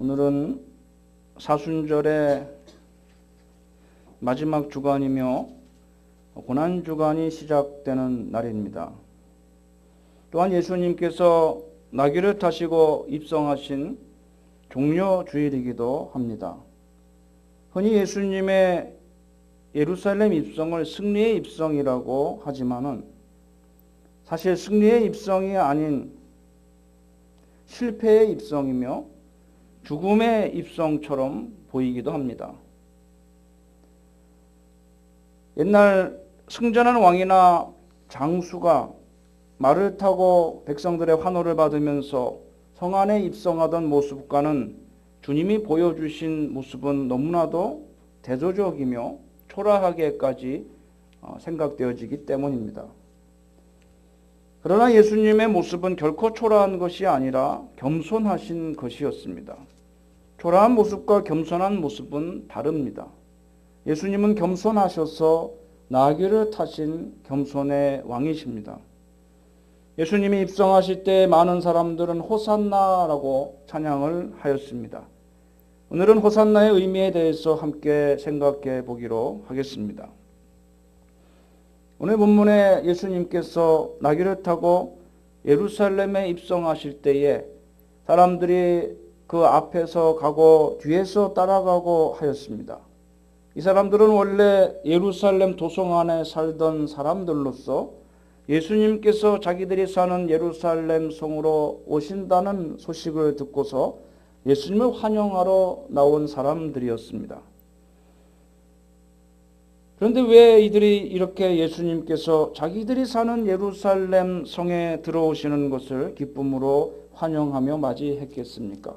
오늘은 사순절의 마지막 주간이며 고난주간이 시작되는 날입니다. 또한 예수님께서 나귀를 타시고 입성하신 종려주일이기도 합니다. 흔히 예수님의 예루살렘 입성을 승리의 입성이라고 하지만은 사실 승리의 입성이 아닌 실패의 입성이며 죽음의 입성처럼 보이기도 합니다. 옛날 승전한 왕이나 장수가 말을 타고 백성들의 환호를 받으면서 성 안에 입성하던 모습과는 주님이 보여주신 모습은 너무나도 대조적이며 초라하게까지 생각되어지기 때문입니다. 그러나 예수님의 모습은 결코 초라한 것이 아니라 겸손하신 것이었습니다. 초라한 모습과 겸손한 모습은 다릅니다. 예수님은 겸손하셔서 나귀를 타신 겸손의 왕이십니다. 예수님이 입성하실 때 많은 사람들은 호산나라고 찬양을 하였습니다. 오늘은 호산나의 의미에 대해서 함께 생각해 보기로 하겠습니다. 오늘 본문에 예수님께서 나귀를 타고 예루살렘에 입성하실 때에 사람들이 그 앞에서 가고 뒤에서 따라가고 하였습니다. 이 사람들은 원래 예루살렘 도성 안에 살던 사람들로서 예수님께서 자기들이 사는 예루살렘 성으로 오신다는 소식을 듣고서 예수님을 환영하러 나온 사람들이었습니다. 그런데 왜 이들이 이렇게 예수님께서 자기들이 사는 예루살렘 성에 들어오시는 것을 기쁨으로 환영하며 맞이했겠습니까?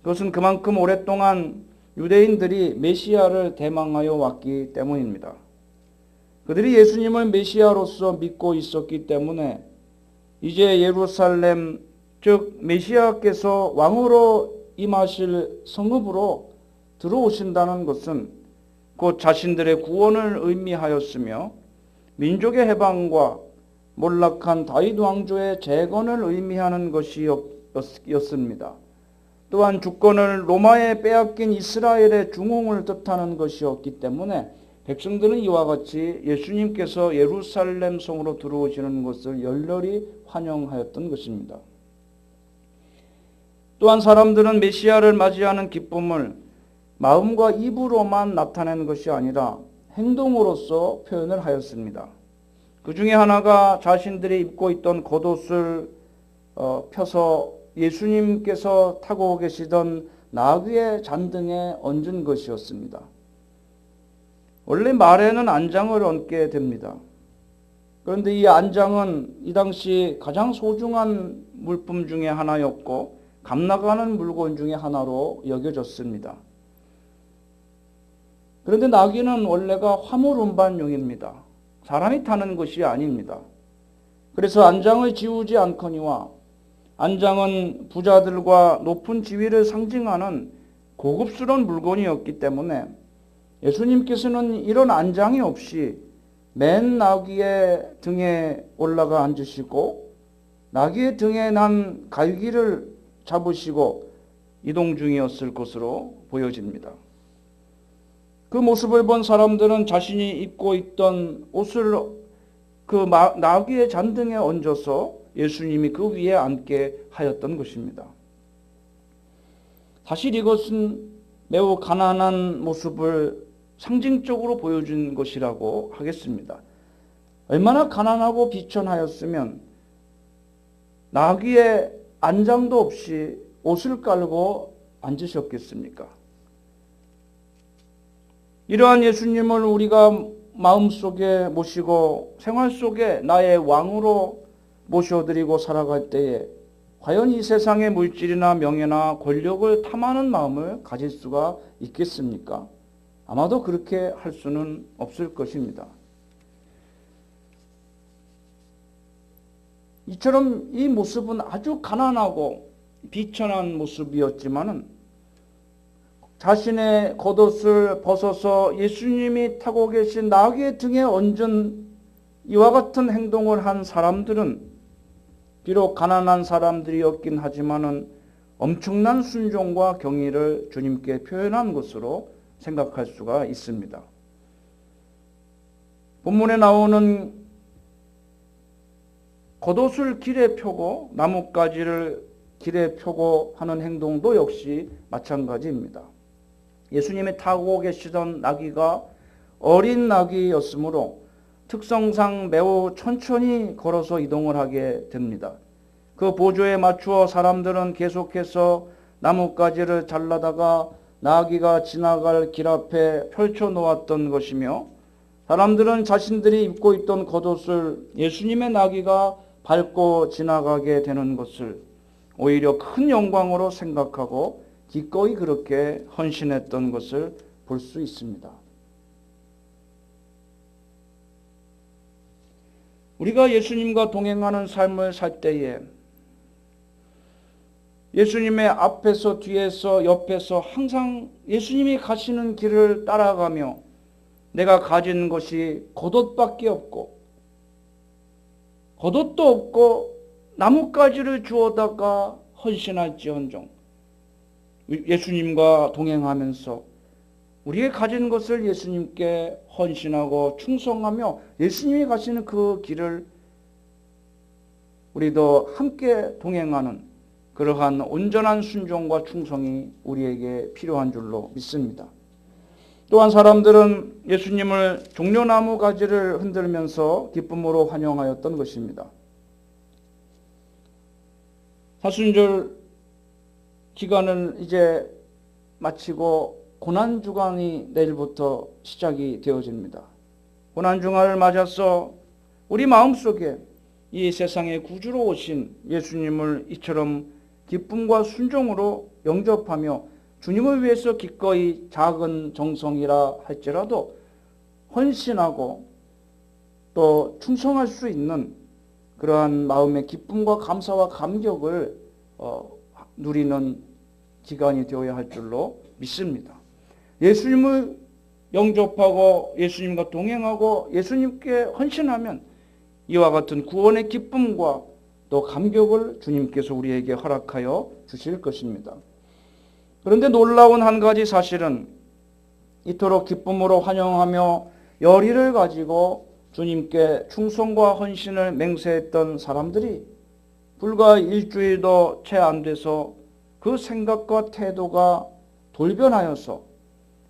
그것은 그만큼 오랫동안 유대인들이 메시아를 대망하여 왔기 때문입니다. 그들이 예수님을 메시아로서 믿고 있었기 때문에 이제 예루살렘, 즉 메시아께서 왕으로 임하실 성읍으로 들어오신다는 것은 곧 자신들의 구원을 의미하였으며 민족의 해방과 몰락한 다윗 왕조의 재건을 의미하는 것이었습니다. 또한 주권을 로마에 빼앗긴 이스라엘의 중흥을 뜻하는 것이었기 때문에 백성들은 이와 같이 예수님께서 예루살렘 성으로 들어오시는 것을 열렬히 환영하였던 것입니다. 또한 사람들은 메시아를 맞이하는 기쁨을 마음과 입으로만 나타내는 것이 아니라 행동으로서 표현을 하였습니다. 그 중에 하나가 자신들이 입고 있던 겉옷을 펴서 예수님께서 타고 계시던 나귀의 잔등에 얹은 것이었습니다. 원래 말에는 안장을 얹게 됩니다. 그런데 이 안장은 이 당시 가장 소중한 물품 중에 하나였고 값나가는 물건 중에 하나로 여겨졌습니다. 그런데 나귀는 원래가 화물 운반용입니다. 사람이 타는 것이 아닙니다. 그래서 안장을 지우지 않거니와 안장은 부자들과 높은 지위를 상징하는 고급스러운 물건이었기 때문에 예수님께서는 이런 안장이 없이 맨 나귀의 등에 올라가 앉으시고 나귀의 등에 난 갈기를 잡으시고 이동 중이었을 것으로 보여집니다. 그 모습을 본 사람들은 자신이 입고 있던 옷을 그 나귀의 잔등에 얹어서 예수님이 그 위에 앉게 하였던 것입니다. 사실 이것은 매우 가난한 모습을 상징적으로 보여준 것이라고 하겠습니다. 얼마나 가난하고 비천하였으면 나귀의 안장도 없이 옷을 깔고 앉으셨겠습니까? 이러한 예수님을 우리가 마음속에 모시고 생활 속에 나의 왕으로 모셔드리고 살아갈 때에 과연 이 세상의 물질이나 명예나 권력을 탐하는 마음을 가질 수가 있겠습니까? 아마도 그렇게 할 수는 없을 것입니다. 이처럼 이 모습은 아주 가난하고 비천한 모습이었지만은 자신의 겉옷을 벗어서 예수님이 타고 계신 나귀의 등에 얹은 이와 같은 행동을 한 사람들은 비록 가난한 사람들이었긴 하지만은 엄청난 순종과 경의를 주님께 표현한 것으로 생각할 수가 있습니다. 본문에 나오는 겉옷을 길에 펴고 나뭇가지를 길에 펴고 하는 행동도 역시 마찬가지입니다. 예수님이 타고 계시던 나귀가 어린 나귀였으므로 특성상 매우 천천히 걸어서 이동을 하게 됩니다. 그 보조에 맞추어 사람들은 계속해서 나뭇가지를 잘라다가 나귀가 지나갈 길 앞에 펼쳐 놓았던 것이며, 사람들은 자신들이 입고 있던 겉옷을 예수님의 나귀가 밟고 지나가게 되는 것을 오히려 큰 영광으로 생각하고 기꺼이 그렇게 헌신했던 것을 볼 수 있습니다. 우리가 예수님과 동행하는 삶을 살 때에 예수님의 앞에서 뒤에서 옆에서 항상 예수님이 가시는 길을 따라가며 내가 가진 것이 겉옷밖에 없고 겉옷도 없고 나뭇가지를 주워다가 헌신할지언정 예수님과 동행하면서 우리의 가진 것을 예수님께 헌신하고 충성하며 예수님이 가시는 그 길을 우리도 함께 동행하는 그러한 온전한 순종과 충성이 우리에게 필요한 줄로 믿습니다. 또한 사람들은 예수님을 종려나무 가지를 흔들면서 기쁨으로 환영하였던 것입니다. 사순절 기간을 이제 마치고 고난주간이 내일부터 시작이 되어집니다. 고난주간을 맞아서 우리 마음속에 이 세상의 구주로 오신 예수님을 이처럼 기쁨과 순종으로 영접하며 주님을 위해서 기꺼이 작은 정성이라 할지라도 헌신하고 또 충성할 수 있는 그러한 마음의 기쁨과 감사와 감격을 누리는 기간이 되어야 할 줄로 믿습니다. 예수님을 영접하고 예수님과 동행하고 예수님께 헌신하면 이와 같은 구원의 기쁨과 또 감격을 주님께서 우리에게 허락하여 주실 것입니다. 그런데 놀라운 한 가지 사실은 이토록 기쁨으로 환영하며 열의를 가지고 주님께 충성과 헌신을 맹세했던 사람들이 불과 일주일도 채 안 돼서 그 생각과 태도가 돌변하여서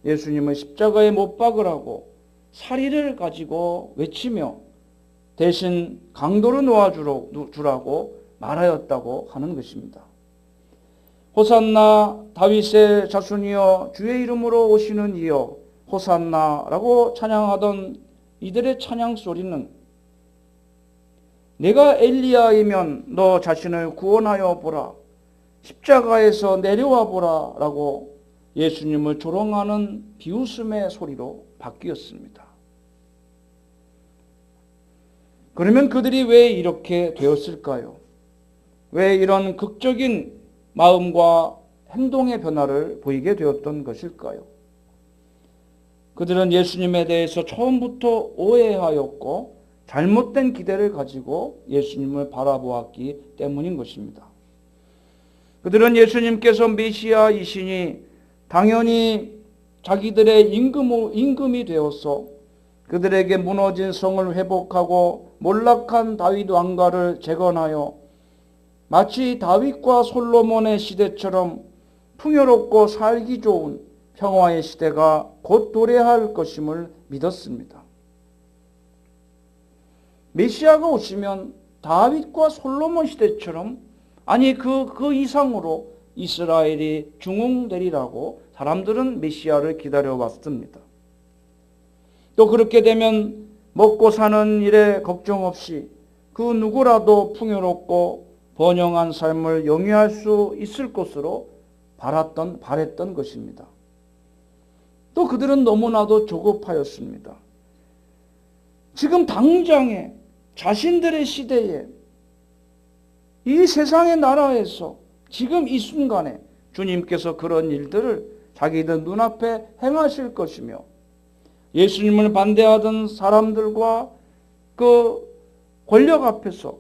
예수님을 십자가에 못 박으라고 사리를 가지고 외치며 대신 강도로 놓아주라고 말하였다고 하는 것입니다. 호산나 다윗의 자손이여 주의 이름으로 오시는 이여 호산나라고 찬양하던 이들의 찬양 소리는 내가 엘리야이면 너 자신을 구원하여 보라, 십자가에서 내려와 보라 라고 예수님을 조롱하는 비웃음의 소리로 바뀌었습니다. 그러면 그들이 왜 이렇게 되었을까요? 왜 이런 극적인 마음과 행동의 변화를 보이게 되었던 것일까요? 그들은 예수님에 대해서 처음부터 오해하였고 잘못된 기대를 가지고 예수님을 바라보았기 때문인 것입니다. 그들은 예수님께서 메시아이시니 당연히 자기들의 임금이 되어서 그들에게 무너진 성을 회복하고 몰락한 다윗 왕가를 재건하여 마치 다윗과 솔로몬의 시대처럼 풍요롭고 살기 좋은 평화의 시대가 곧 도래할 것임을 믿었습니다. 메시아가 오시면 다윗과 솔로몬 시대처럼 아니 그 이상으로 이스라엘이 중흥되리라고 사람들은 메시아를 기다려왔습니다. 또 그렇게 되면 먹고 사는 일에 걱정 없이 그 누구라도 풍요롭고 번영한 삶을 영위할 수 있을 것으로 바랬던 것입니다. 또 그들은 너무나도 조급하였습니다. 지금 당장에 자신들의 시대에 이 세상의 나라에서 지금 이 순간에 주님께서 그런 일들을 자기들 눈앞에 행하실 것이며 예수님을 반대하던 사람들과 그 권력 앞에서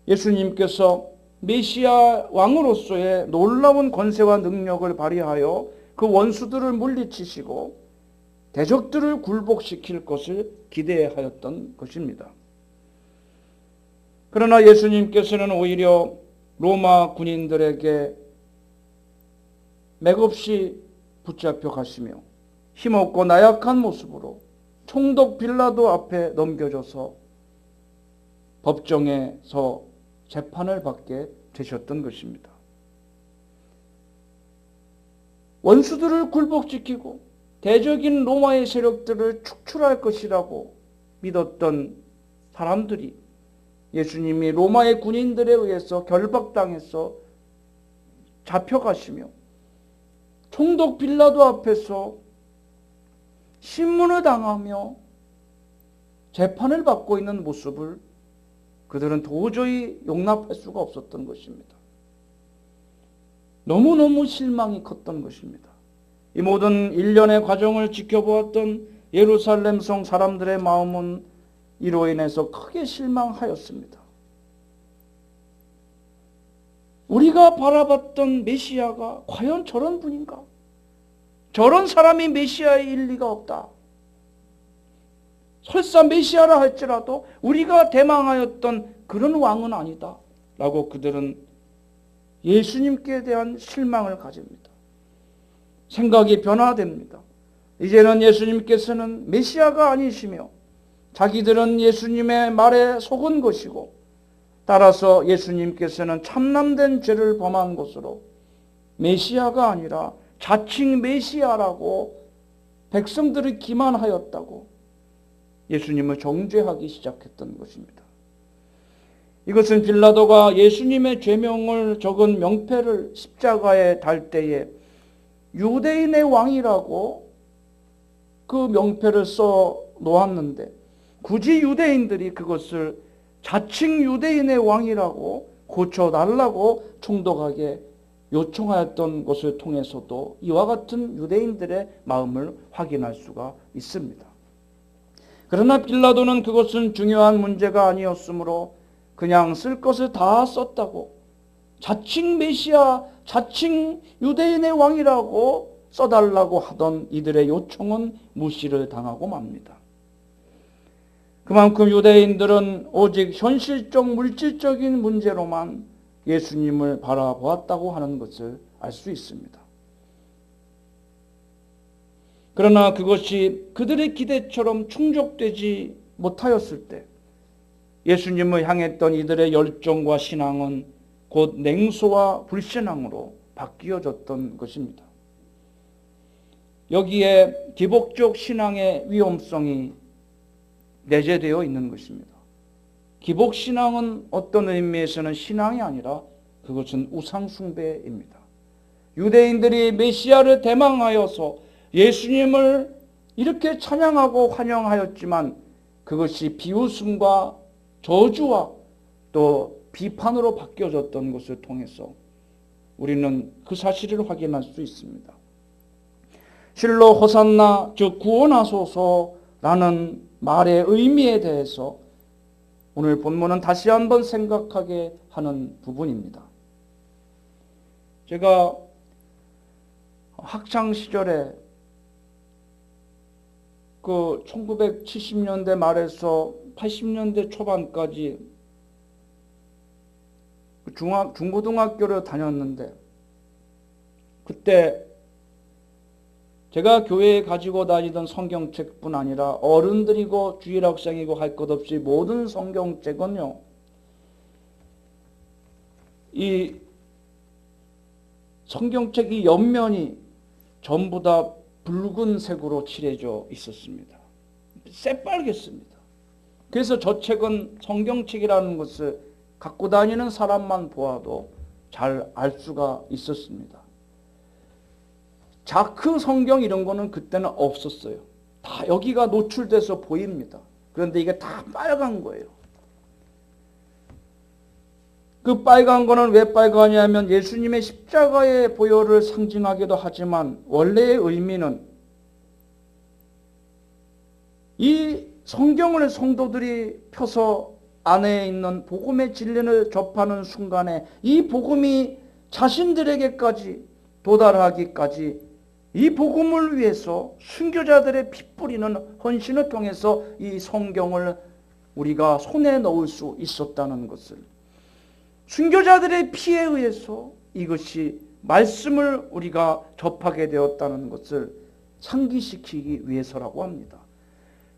예수님께서 메시아 왕으로서의 놀라운 권세와 능력을 발휘하여 그 원수들을 물리치시고 대적들을 굴복시킬 것을 기대하였던 것입니다. 그러나 예수님께서는 오히려 로마 군인들에게 맥없이 붙잡혀 가시며 힘없고 나약한 모습으로 총독 빌라도 앞에 넘겨져서 법정에서 재판을 받게 되셨던 것입니다. 원수들을 굴복시키고 대적인 로마의 세력들을 축출할 것이라고 믿었던 사람들이 예수님이 로마의 군인들에 의해서 결박당해서 잡혀가시며 총독 빌라도 앞에서 신문을 당하며 재판을 받고 있는 모습을 그들은 도저히 용납할 수가 없었던 것입니다. 너무너무 실망이 컸던 것입니다. 이 모든 일련의 과정을 지켜보았던 예루살렘 성 사람들의 마음은 이로 인해서 크게 실망하였습니다. 우리가 바라봤던 메시아가 과연 저런 분인가? 저런 사람이 메시아의 일리가 없다. 설사 메시아라 할지라도 우리가 대망하였던 그런 왕은 아니다 라고 그들은 예수님께 대한 실망을 가집니다. 생각이 변화됩니다. 이제는 예수님께서는 메시아가 아니시며 자기들은 예수님의 말에 속은 것이고 따라서 예수님께서는 참남된 죄를 범한 것으로 메시아가 아니라 자칭 메시아라고 백성들을 기만하였다고 예수님을 정죄하기 시작했던 것입니다. 이것은 빌라도가 예수님의 죄명을 적은 명패를 십자가에 달 때에 유대인의 왕이라고 그 명패를 써 놓았는데 굳이 유대인들이 그것을 자칭 유대인의 왕이라고 고쳐달라고 총독에게 요청하였던 것을 통해서도 이와 같은 유대인들의 마음을 확인할 수가 있습니다. 그러나 빌라도는 그것은 중요한 문제가 아니었으므로 그냥 쓸 것을 다 썼다고 자칭 메시아, 자칭 유대인의 왕이라고 써달라고 하던 이들의 요청은 무시를 당하고 맙니다. 그만큼 유대인들은 오직 현실적 물질적인 문제로만 예수님을 바라보았다고 하는 것을 알 수 있습니다. 그러나 그것이 그들의 기대처럼 충족되지 못하였을 때 예수님을 향했던 이들의 열정과 신앙은 곧 냉소와 불신앙으로 바뀌어졌던 것입니다. 여기에 기복적 신앙의 위험성이 내재되어 있는 것입니다. 기복신앙은 어떤 의미에서는 신앙이 아니라 그것은 우상숭배입니다. 유대인들이 메시아를 대망하여서 예수님을 이렇게 찬양하고 환영하였지만 그것이 비웃음과 저주와 또 비판으로 바뀌어졌던 것을 통해서 우리는 그 사실을 확인할 수 있습니다. 실로 호산나 즉 구원하소서라는 말의 의미에 대해서 오늘 본문은 다시 한번 생각하게 하는 부분입니다. 제가 학창 시절에 그 1970년대 말에서 80년대 초반까지 중고등학교를 다녔는데 그때 제가 교회에 가지고 다니던 성경책뿐 아니라 어른들이고 주일학생이고 할 것 없이 모든 성경책은요, 이 성경책이 옆면이 전부 다 붉은색으로 칠해져 있었습니다. 새빨갰습니다. 그래서 저 책은 성경책이라는 것을 갖고 다니는 사람만 보아도 잘 알 수가 있었습니다. 자크 성경 이런 거는 그때는 없었어요. 다 여기가 노출돼서 보입니다. 그런데 이게 다 빨간 거예요. 그 빨간 거는 왜 빨가냐면 예수님의 십자가의 보혈을 상징하기도 하지만 원래의 의미는 이 성경을 성도들이 펴서 안에 있는 복음의 진리를 접하는 순간에 이 복음이 자신들에게까지 도달하기까지 이 복음을 위해서 순교자들의 피 뿌리는 헌신을 통해서 이 성경을 우리가 손에 넣을 수 있었다는 것을, 순교자들의 피에 의해서 이것이 말씀을 우리가 접하게 되었다는 것을 상기시키기 위해서라고 합니다.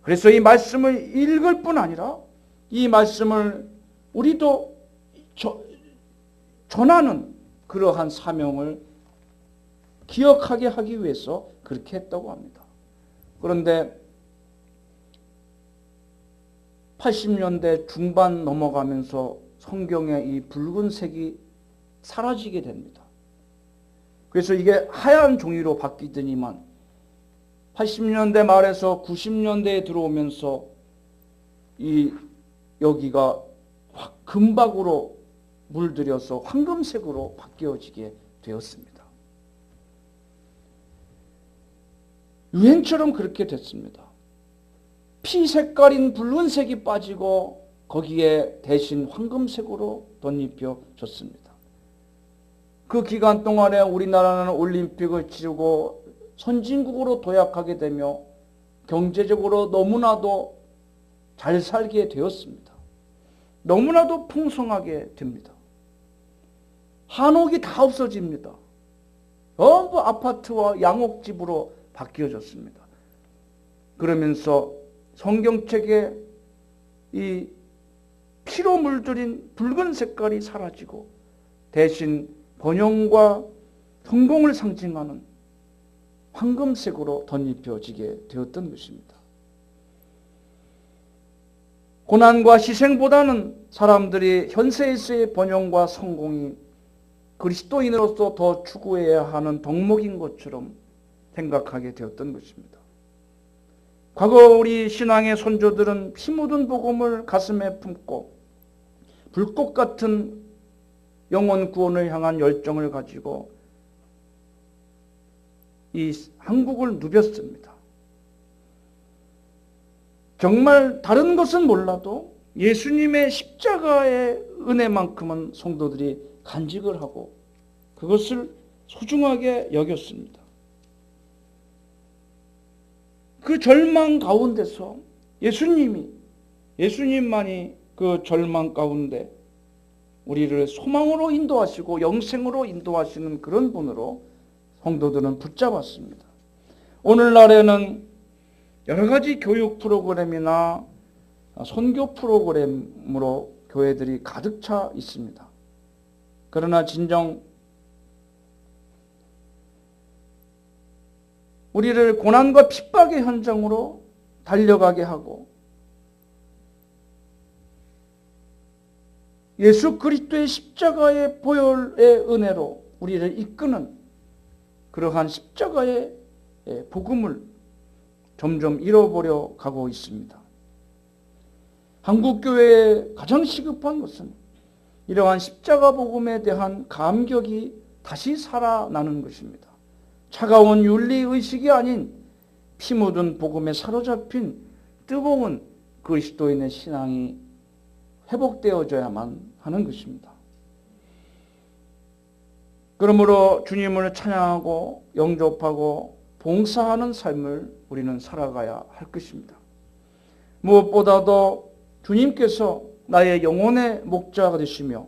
그래서 이 말씀을 읽을 뿐 아니라 이 말씀을 우리도 전하는 그러한 사명을 기억하게 하기 위해서 그렇게 했다고 합니다. 그런데 80년대 중반 넘어가면서 성경의 이 붉은색이 사라지게 됩니다. 그래서 이게 하얀 종이로 바뀌더니만 80년대 말에서 90년대에 들어오면서 이 여기가 금박으로 물들여서 황금색으로 바뀌어지게 되었습니다. 유행처럼 그렇게 됐습니다. 피 색깔인 붉은색이 빠지고 거기에 대신 황금색으로 덧입혀졌습니다. 그 기간 동안에 우리나라는 올림픽을 치르고 선진국으로 도약하게 되며 경제적으로 너무나도 잘 살게 되었습니다. 너무나도 풍성하게 됩니다. 한옥이 다 없어집니다. 전부 아파트와 양옥집으로 바뀌어졌습니다. 그러면서 성경책에 이 피로 물들인 붉은 색깔이 사라지고 대신 번영과 성공을 상징하는 황금색으로 덧입혀지게 되었던 것입니다. 고난과 희생보다는 사람들이 현세에서의 번영과 성공이 그리스도인으로서 더 추구해야 하는 덕목인 것처럼 생각하게 되었던 것입니다. 과거 우리 신앙의 선조들은 피 묻은 복음을 가슴에 품고 불꽃 같은 영혼 구원을 향한 열정을 가지고 이 한국을 누볐습니다. 정말 다른 것은 몰라도 예수님의 십자가의 은혜만큼은 성도들이 간직을 하고 그것을 소중하게 여겼습니다. 그 절망 가운데서 예수님만이 그 절망 가운데 우리를 소망으로 인도하시고 영생으로 인도하시는 그런 분으로 성도들은 붙잡았습니다. 오늘날에는 여러 가지 교육 프로그램이나 선교 프로그램으로 교회들이 가득 차 있습니다. 그러나 진정 우리를 고난과 핍박의 현장으로 달려가게 하고 예수 그리스도의 십자가의 보혈의 은혜로 우리를 이끄는 그러한 십자가의 복음을 점점 잃어버려 가고 있습니다. 한국교회에 가장 시급한 것은 이러한 십자가 복음에 대한 감격이 다시 살아나는 것입니다. 차가운 윤리의식이 아닌 피 묻은 복음에 사로잡힌 뜨거운 그리스도인의 신앙이 회복되어져야만 하는 것입니다. 그러므로 주님을 찬양하고 영접하고 봉사하는 삶을 우리는 살아가야 할 것입니다. 무엇보다도 주님께서 나의 영혼의 목자가 되시며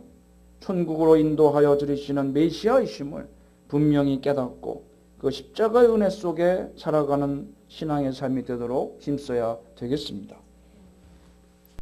천국으로 인도하여 들이시는 메시아이심을 분명히 깨닫고 그 십자가의 은혜 속에 살아가는 신앙의 삶이 되도록 힘써야 되겠습니다.